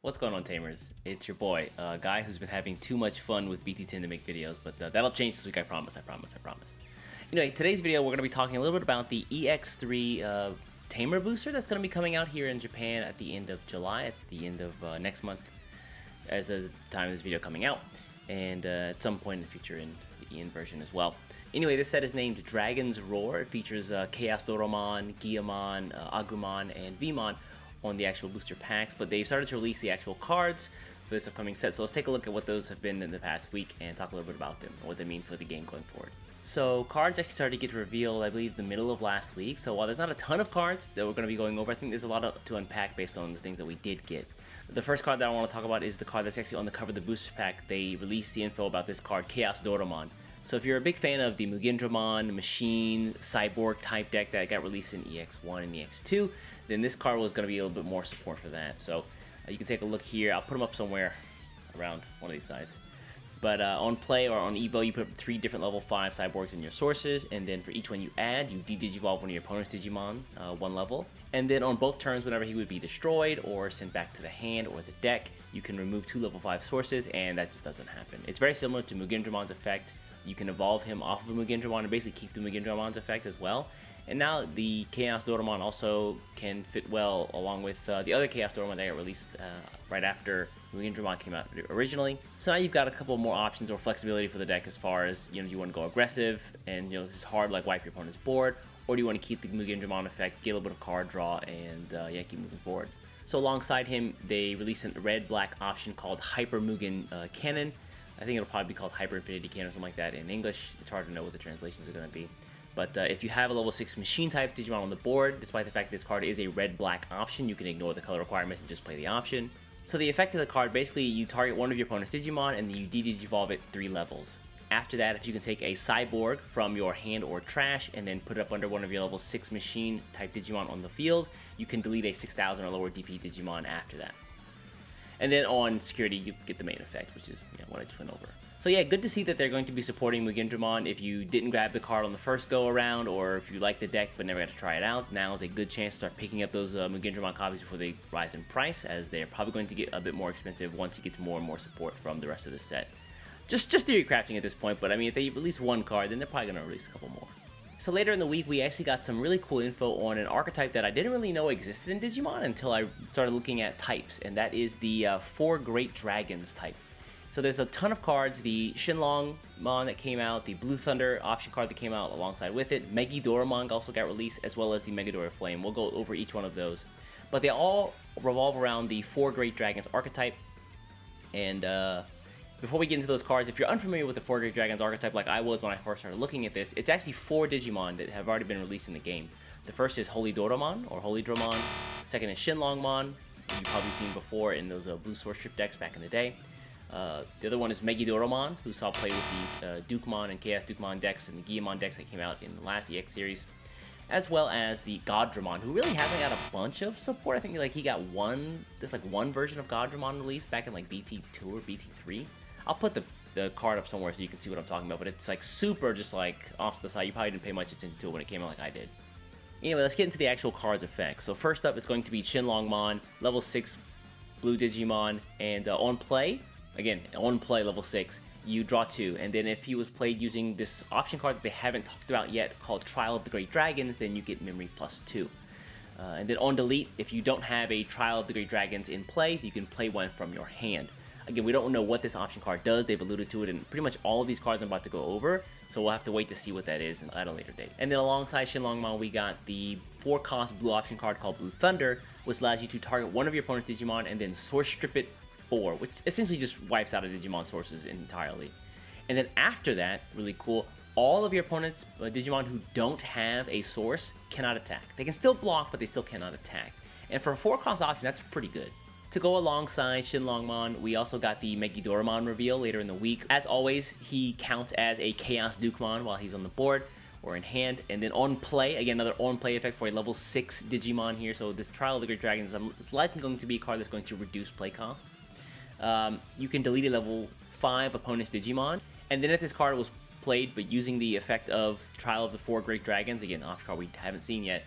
What's going on, Tamers? It's your boy, a guy who's been having too much fun with BT10 to make videos, but that'll change this week, I promise. Anyway, today's video, we're going to be talking a little bit about the EX03 Tamer booster that's going to be coming out here in Japan at the end of July, at the end of next month, as the time of this video coming out, and at some point in the future in the EN version as well. Anyway, this set is named Dragon's Roar. It features Chaos Doraman, Giamon, Agumon, and Vmon on the actual booster packs, but they've started to release the actual cards for this upcoming set, so let's take a look at what those have been in the past week and talk a little bit about them and what they mean for the game going forward. So cards actually started to get revealed, I believe, the middle of last week, so while there's not a ton of cards that we're going to be going over, I think there's a lot to unpack based on the things that we did get. The first card that I want to talk about is the card that's actually on the cover of the booster pack. They released the info about this card, Chaos Doraman. So if you're a big fan of the Megidorumon, Machine, Cyborg type deck that got released in EX1 and EX2, then this card was going to be a little bit more support for that. So you can take a look here. I'll put them up somewhere around one of these sides. But on play or on Evo, you put 3 different level 5 Cyborgs in your sources, and then for each one you add, you de-digivolve one of your opponent's Digimon 1 level. And then on both turns, whenever he would be destroyed or sent back to the hand or the deck, you can remove 2 level 5 sources, and that just doesn't happen. It's very similar to Megidurumon's effect. You can evolve him off of a Megidorumon and basically keep the Megidurumon's effect as well. And now the Chaos Doraman also can fit well along with the other Chaos Doraman that got released right after Megidorumon came out originally. So now you've got a couple more options or flexibility for the deck as far as, you want to go aggressive and, just hard like wipe your opponent's board, or do you want to keep the Megidorumon effect, get a little bit of card draw, and keep moving forward. So alongside him, they released a red-black option called Hyper Mugen Cannon. I think it'll probably be called Hyper Infinity Cannon or something like that in English. It's hard to know what the translations are going to be. But if you have a level 6 machine type Digimon on the board, despite the fact that this card is a red-black option, you can ignore the color requirements and just play the option. So the effect of the card, basically you target one of your opponent's Digimon and then you de-digivolve it 3 levels. After that, if you can take a Cyborg from your hand or trash and then put it up under one of your level 6 machine type Digimon on the field, you can delete a 6,000 or lower DP Digimon after that. And then on security, you get the main effect, which is what I just went over. So yeah, good to see that they're going to be supporting Megidorumon. If you didn't grab the card on the first go around, or if you like the deck but never got to try it out, now is a good chance to start picking up those Megidorumon copies before they rise in price, as they're probably going to get a bit more expensive once you get more and more support from the rest of the set. Just theory crafting at this point, but I mean, if they release one card, then they're probably going to release a couple more. So later in the week, we actually got some really cool info on an archetype that I didn't really know existed in Digimon until I started looking at types, and that is the 4 Great Dragons type. So there's a ton of cards, the Shenlongmon that came out, the Blue Thunder option card that came out alongside with it, Megidorumon also got released, as well as the Megidoruflame. We'll go over each one of those. But they all revolve around the 4 Great Dragons archetype, and before we get into those cards, if you're unfamiliar with the 4 Great Dragons archetype like I was when I first started looking at this, it's actually 4 Digimon that have already been released in the game. The first is Holy Doraman, or Holy Dramon. Second is Shenlongmon, you've probably seen before in those Blue Source Strip decks back in the day. The other one is Megidorumon, who saw play with the Dukemon and Chaos Dukemon decks and the Giamon decks that came out in the last EX series. As well as the Goddramon, who really hasn't got a bunch of support. I think he got one version of Goddramon released back in BT2 or BT3. I'll put the card up somewhere so you can see what I'm talking about, but it's super just off to the side. You probably didn't pay much attention to it when it came out like I did. Anyway, let's get into the actual cards effects. So first up, it's going to be Shenlongmon, level 6 blue Digimon, and on play, level 6, you draw 2, and then if he was played using this option card that they haven't talked about yet called Trial of the Great Dragons, then you get memory +2. And then on delete, if you don't have a Trial of the Great Dragons in play, you can play one from your hand. Again, we don't know what this option card does. They've alluded to it in pretty much all of these cards I'm about to go over, so we'll have to wait to see what that is at a later date. And then alongside Shenlongmon, we got the 4-cost blue option card called Blue Thunder, which allows you to target one of your opponent's Digimon and then source strip it 4, which essentially just wipes out a Digimon sources entirely. And then after that, really cool, all of your opponent's Digimon who don't have a source cannot attack. They can still block, but they still cannot attack. And for a 4-cost option, that's pretty good. To go alongside Shenlongmon, we also got the Megidorumon reveal later in the week. As always, he counts as a Chaos Dukemon while he's on the board or in hand. And then on play, again, another on play effect for a level 6 Digimon here. So this Trial of the Great Dragons is likely going to be a card that's going to reduce play costs. You can delete a level 5 opponent's Digimon. And then if this card was played but using the effect of Trial of the 4 Great Dragons, again, option card we haven't seen yet,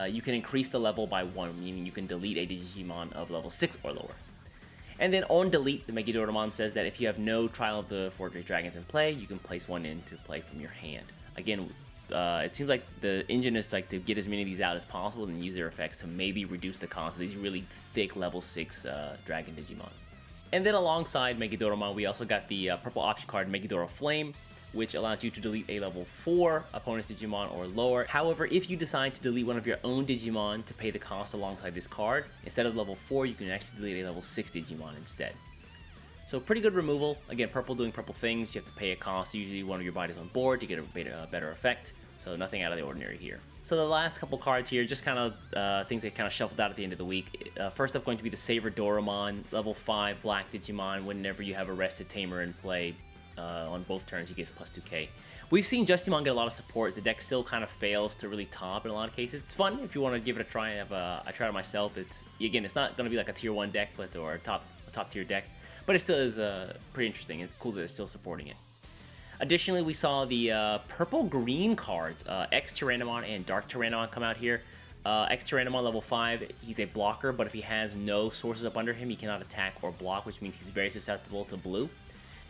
you can increase the level by 1, meaning you can delete a Digimon of level 6 or lower. And then on delete, the Megiduramon says that if you have no Trial of the Four Great Dragons in play, you can place one into play from your hand. Again, it seems like the engine is like to get as many of these out as possible and use their effects to maybe reduce the cost of these really thick level 6 Dragon Digimon. And then alongside Megidorumon, we also got the purple option card Megidoro Flame, which allows you to delete a level 4 opponent's Digimon or lower. However, if you decide to delete one of your own Digimon to pay the cost alongside this card, instead of level 4, you can actually delete a level 6 Digimon instead. So pretty good removal. Again, purple doing purple things. You have to pay a cost. Usually one of your bodies on board to get a better effect. So nothing out of the ordinary here. So the last couple cards here, just kind of things that kind of shuffled out at the end of the week. First up going to be the Saber Doraman, level 5 black Digimon. Whenever you have a rested Tamer in play on both turns, he gets plus 2k. We've seen Justimon get a lot of support. The deck still kind of fails to really top in a lot of cases. It's fun if you want to give it a try. I tried it myself. It's not going to be like a tier 1 deck, or a top tier deck. But it still is pretty interesting. It's cool that they're still supporting it. Additionally, we saw the purple-green cards, X-Tyrannomon and Dark Tyrannomon come out here. X-Tyrannomon level 5, he's a blocker, but if he has no sources up under him, he cannot attack or block, which means he's very susceptible to blue.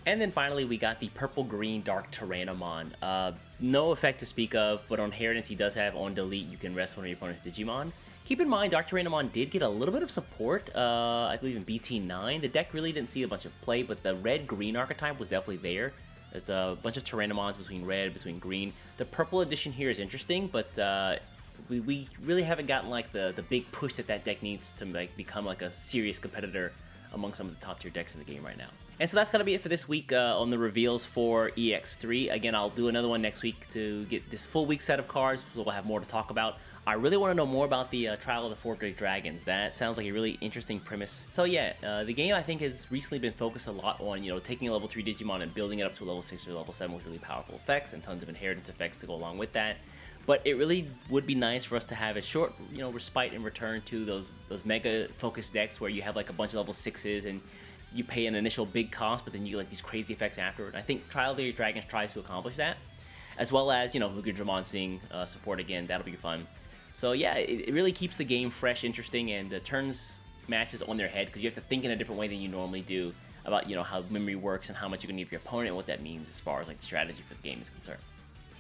And then finally, we got the purple-green Dark Tyrannomon. No effect to speak of, but on Inheritance, he does have on delete, you can rest one of your opponent's Digimon. Keep in mind, Dark Tyrannomon did get a little bit of support, I believe in BT9. The deck really didn't see a bunch of play, but the red-green archetype was definitely there. There's a bunch of Tyrannomons between red, between green. The purple edition here is interesting, but we really haven't gotten like the big push that deck needs to like become like a serious competitor among some of the top tier decks in the game right now. And so that's gonna be it for this week on the reveals for EX3. Again, I'll do another one next week to get this full week set of cards, so we'll have more to talk about. I really want to know more about the Trial of the Four Great Dragons. That sounds like a really interesting premise. So yeah, the game I think has recently been focused a lot on, taking a level 3 Digimon and building it up to a level 6 or level 7 with really powerful effects and tons of inheritance effects to go along with that. But it really would be nice for us to have a short, respite and return to those mega focused decks where you have like a bunch of level 6s and you pay an initial big cost, but then you get like these crazy effects afterward. I think Trial of the Dragons tries to accomplish that, as well as, Megidorumon seeing support again. That'll be fun. So yeah, it really keeps the game fresh, interesting, and turns matches on their head, because you have to think in a different way than you normally do about, how memory works and how much you're going to give your opponent and what that means as far as like the strategy for the game is concerned.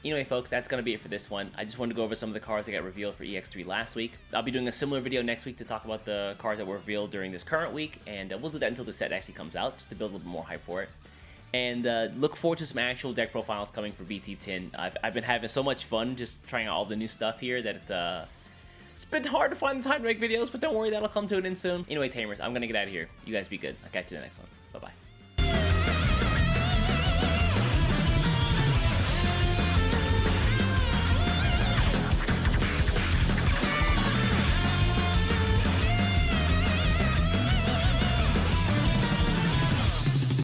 Anyway, folks, that's going to be it for this one. I just wanted to go over some of the cards that got revealed for EX3 last week. I'll be doing a similar video next week to talk about the cards that were revealed during this current week, and we'll do that until the set actually comes out, just to build a little bit more hype for it. And look forward to some actual deck profiles coming for BT10. I've been having so much fun just trying out all the new stuff here that it's been hard to find the time to make videos, but don't worry, that'll come to an end soon. Anyway, Tamers, I'm going to get out of here. You guys be good. I'll catch you in the next one. Bye-bye.